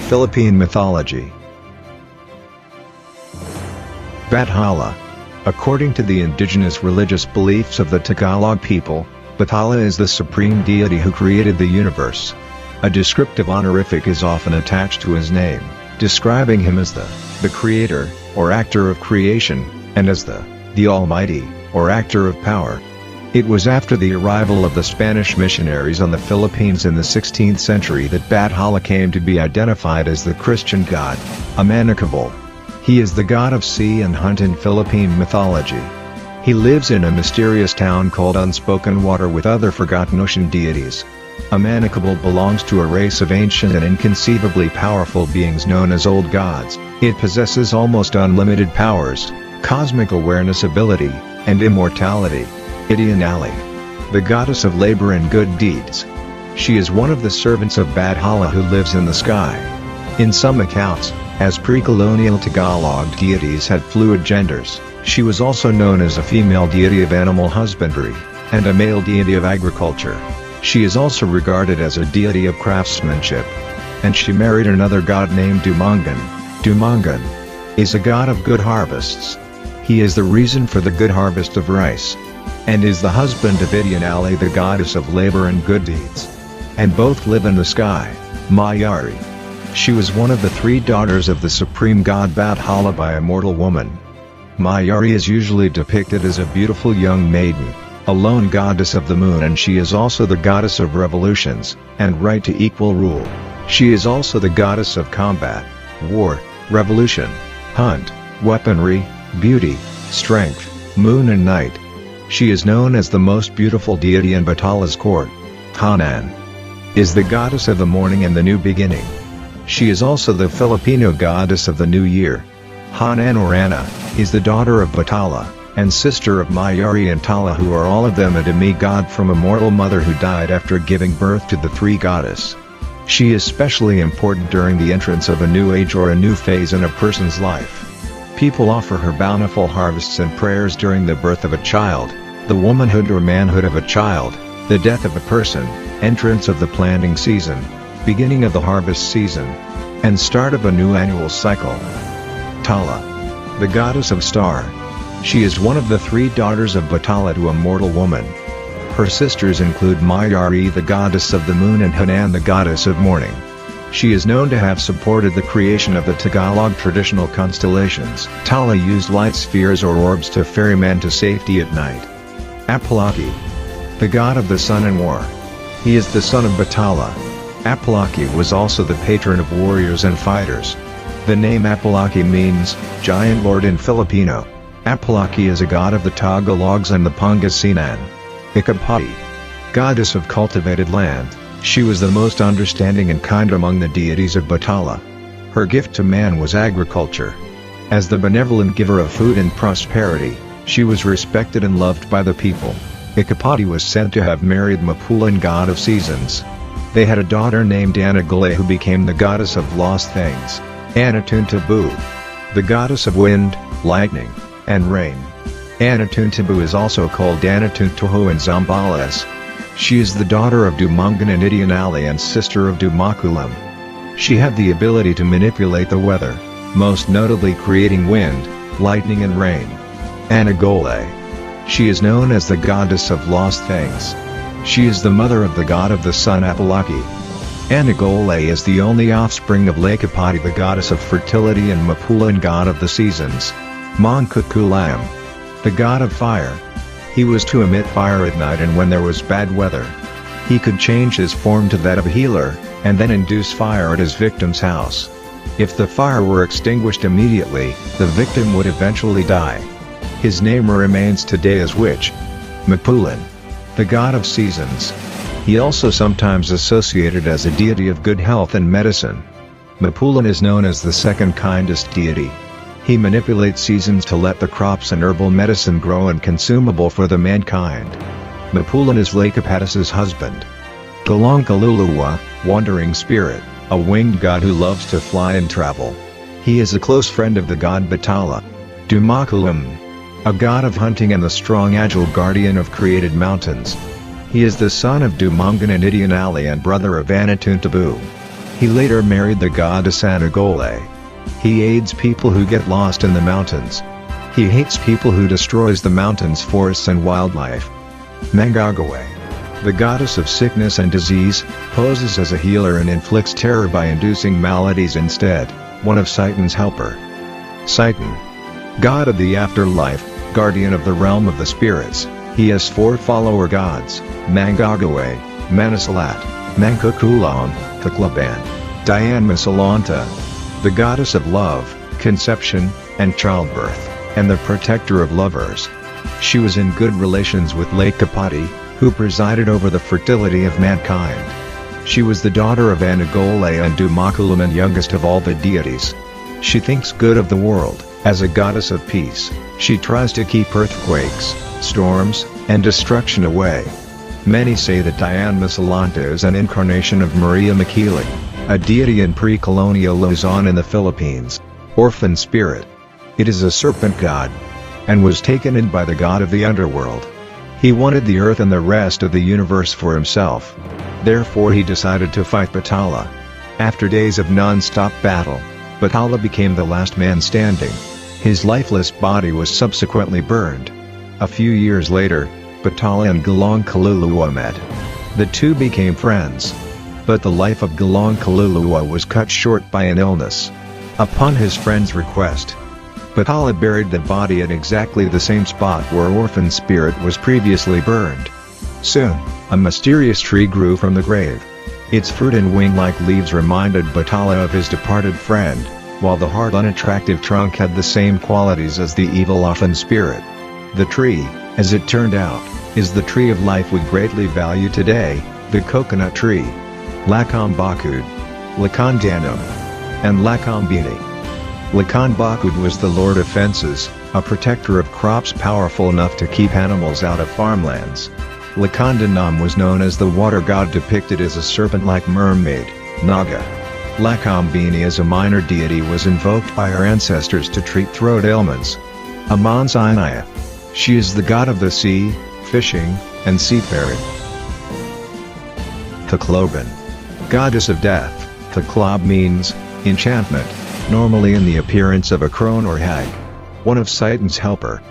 Philippine mythology. Bathala. According to the indigenous religious beliefs of the Tagalog people, Bathala is the supreme deity who created the universe. A descriptive honorific is often attached to his name, describing him as the creator, or actor of creation, and as the Almighty, or actor of power. It was after the arrival of the Spanish missionaries on the Philippines in the 16th century that Bathala came to be identified as the Christian god, Amanakabal. He is the god of sea and hunt in Philippine mythology. He lives in a mysterious town called Unspoken Water with other forgotten ocean deities. Amanakabal belongs to a race of ancient and inconceivably powerful beings known as Old Gods. It possesses almost unlimited powers, cosmic awareness ability, and immortality. Idianali, the goddess of labor and good deeds. She is one of the servants of Bathala who lives in the sky. In some accounts, as pre-colonial Tagalog deities had fluid genders, she was also known as a female deity of animal husbandry, and a male deity of agriculture. She is also regarded as a deity of craftsmanship. And she married another god named Dumangan. Dumangan is a god of good harvests. He is the reason for the good harvest of rice, and is the husband of Idianali, the goddess of labor and good deeds. And both live in the sky. Mayari. She was one of the three daughters of the supreme god Bathala by a mortal woman. Mayari is usually depicted as a beautiful young maiden, a lone goddess of the moon, and she is also the goddess of revolutions, and right to equal rule. She is also the goddess of combat, war, revolution, hunt, weaponry, beauty, strength, moon and night. She is known as the most beautiful deity in Bathala's court. Hanan is the goddess of the morning and the new beginning. She is also the Filipino goddess of the new year. Hanan or Anna is the daughter of Bathala, and sister of Mayari and Tala, who are all of them a demigod from a mortal mother who died after giving birth to the three goddess. She is specially important during the entrance of a new age or a new phase in a person's life. People offer her bountiful harvests and prayers during the birth of a child, the womanhood or manhood of a child, the death of a person, entrance of the planting season, beginning of the harvest season, and start of a new annual cycle. Tala, the goddess of star. She is one of the three daughters of Bathala to a mortal woman. Her sisters include Mayari, the goddess of the moon, and Hanan, the goddess of morning. She is known to have supported the creation of the Tagalog traditional constellations. Tala used light spheres or orbs to ferry men to safety at night. Apalaki, the god of the sun and war. He is the son of Bathala. Apalaki was also the patron of warriors and fighters. The name Apalaki means giant lord in Filipino. Apalaki is a god of the Tagalogs and the Pangasinan. Ikapati, goddess of cultivated land. She was the most understanding and kind among the deities of Bathala. Her gift to man was agriculture. As the benevolent giver of food and prosperity, she was respected and loved by the people. Ikapati was said to have married Mapulan, god of seasons. They had a daughter named Anagale, who became the goddess of lost things. Anatuntabu, the goddess of wind, lightning, and rain. Anatuntabu is also called Anatuntuho in Zambales. She is the daughter of Dumangan and Idianali and sister of Dumakulam. She had the ability to manipulate the weather, most notably creating wind, lightning and rain. Anagole. She is known as the goddess of lost things. She is the mother of the god of the sun Apalaki. Anagole is the only offspring of Laikapati, the goddess of fertility, and Mapulan, god of the seasons. Mangkukulam, the god of fire. He was to emit fire at night and when there was bad weather. He could change his form to that of a healer, and then induce fire at his victim's house. If the fire were extinguished immediately, the victim would eventually die. His name remains today as Witch. Mapulan, the god of seasons. He also sometimes associated as a deity of good health and medicine. Mapulan is known as the second kindest deity. He manipulates seasons to let the crops and herbal medicine grow and consumable for the mankind. Mapulan is Laikapati's husband. Kalongkaluluwa, wandering spirit, a winged god who loves to fly and travel. He is a close friend of the god Bathala. Dumakulam, a god of hunting and the strong agile guardian of created mountains. He is the son of Dumangan and Idianali and brother of Anatuntabu. He later married the goddess Anagole. He aids people who get lost in the mountains. He hates people who destroys the mountains, forests and wildlife. Mangagawe, the goddess of sickness and disease, poses as a healer and inflicts terror by inducing maladies instead, one of Satan's helper. Satan, god of the afterlife, guardian of the realm of the spirits. He has 4 follower gods: Mangagawe, Manasalat, Mangkukulam, Tacloban, Diane Masalanta, the goddess of love, conception, and childbirth, and the protector of lovers. She was in good relations with Laikapati, who presided over the fertility of mankind. She was the daughter of Anagole and Dumakulam and youngest of all the deities. She thinks good of the world. As a goddess of peace, she tries to keep earthquakes, storms, and destruction away. Many say that Diane Masalanta is an incarnation of Maria Makiling, a deity in pre-colonial Luzon in the Philippines. Orphan spirit. It is a serpent god, and was taken in by the god of the underworld. He wanted the earth and the rest of the universe for himself. Therefore he decided to fight Bathala. After days of non-stop battle, Bathala became the last man standing. His lifeless body was subsequently burned. A few years later, Bathala and Galong Kaluluwa met. The two became friends. But the life of Galong Kaluluwa was cut short by an illness. Upon his friend's request, Bathala buried the body at exactly the same spot where Orphan Spirit was previously burned. Soon, a mysterious tree grew from the grave. Its fruit and wing-like leaves reminded Bathala of his departed friend, while the hard unattractive trunk had the same qualities as the evil Orphan Spirit. The tree, as it turned out, is the tree of life we greatly value today, the coconut tree. Lakam Bakud, Lakan Danum, and Lakam Bini. Lakan Bakud was the lord of fences, a protector of crops powerful enough to keep animals out of farmlands. Lakan Danum was known as the water god, depicted as a serpent-like mermaid, Naga. Lakam Bini as a minor deity was invoked by our ancestors to treat throat ailments. Aman Sinaya. She is the god of the sea, fishing, and seafaring. Tacloban, goddess of death. Taclob means enchantment, normally in the appearance of a crone or hag. One of Satan's helper.